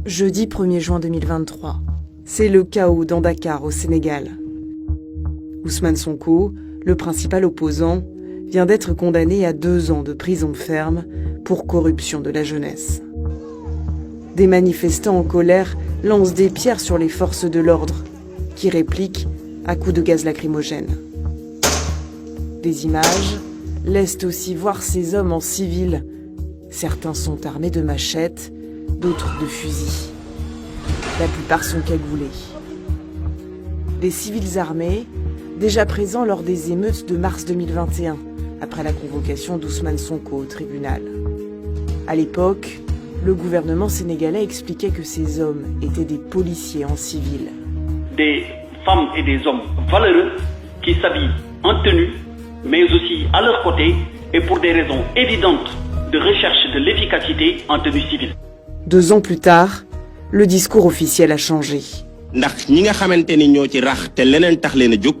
Jeudi 1er juin 2023. C'est le chaos dans Dakar, au Sénégal. Ousmane Sonko, le principal opposant, vient d'être condamné à 2 ans de prison ferme pour corruption de la jeunesse. Des manifestants en colère lancent des pierres sur les forces de l'ordre, qui répliquent à coups de gaz lacrymogène. Des images laissent aussi voir ces hommes en civil. Certains sont armés de machettes, d'autres de fusils. La plupart sont cagoulés. Des civils armés, déjà présents lors des émeutes de mars 2021, après la convocation d'Ousmane Sonko au tribunal. À l'époque, le gouvernement sénégalais expliquait que ces hommes étaient des policiers en civil. Des femmes et des hommes valeureux qui s'habillent en tenue, mais aussi à leur côté et pour des raisons évidentes de recherche de l'efficacité en tenue civile. 2 ans plus tard, le discours officiel a changé. ndax ñi nga xamante ni ñoo ci rax te leneen tax leen a jóg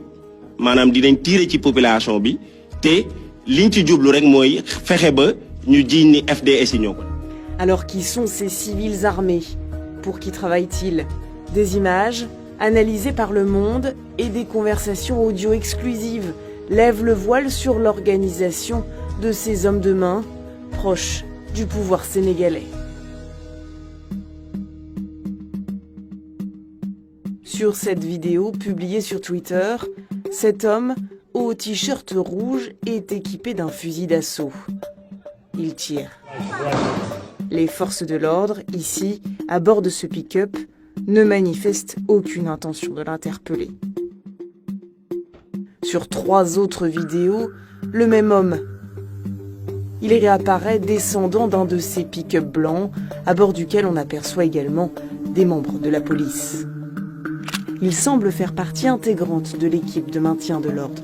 maanaam dinañ tiire ci population bi te liñ ci jublu rek mooy fexe ba ñu jiiñ ni FDS yi ñoo ko. Alors qui sont ces civils armés? Pour qui travaillent-ils? Des images analysées par Le Monde et des conversations audio exclusives lèvent le voile sur l'organisation de ces hommes de main proches du pouvoir sénégalais. Sur cette vidéo publiée sur Twitter, cet homme, au t-shirt rouge, est équipé d'un fusil d'assaut. Il tire. Les forces de l'ordre, ici, à bord de ce pick-up, ne manifestent aucune intention de l'interpeller. Sur 3 autres vidéos, le même homme. Il réapparaît descendant d'un de ces pick-up blancs, à bord duquel on aperçoit également des membres de la police. Il semble faire partie intégrante de l'équipe de maintien de l'ordre.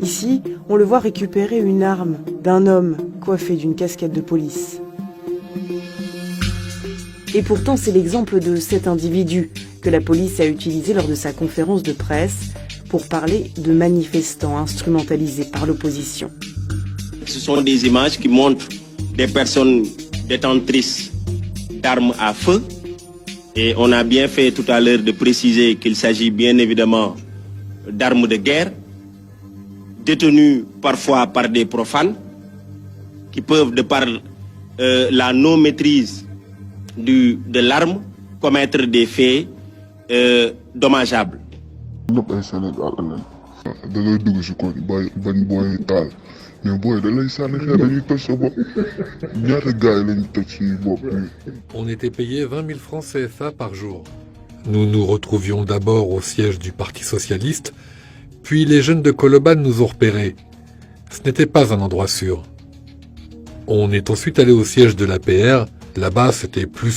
Ici, on le voit récupérer une arme d'un homme coiffé d'une casquette de police. Et pourtant, c'est l'exemple de cet individu que la police a utilisé lors de sa conférence de presse pour parler de manifestants instrumentalisés par l'opposition. Ce sont des images qui montrent des personnes détentrices d'armes à feu. Et on a bien fait tout à l'heure de préciser qu'il s'agit bien évidemment d'armes de guerre, détenues parfois par des profanes, qui peuvent, de par la non-maîtrise de l'arme, commettre des faits dommageables. On était payé 20 000 francs CFA par jour. Nous nous retrouvions d'abord au siège du Parti Socialiste, puis les jeunes de Colobane nous ont repérés. Ce n'était pas un endroit sûr. On est ensuite allé au siège de l'APR, là-bas c'était plus sûr.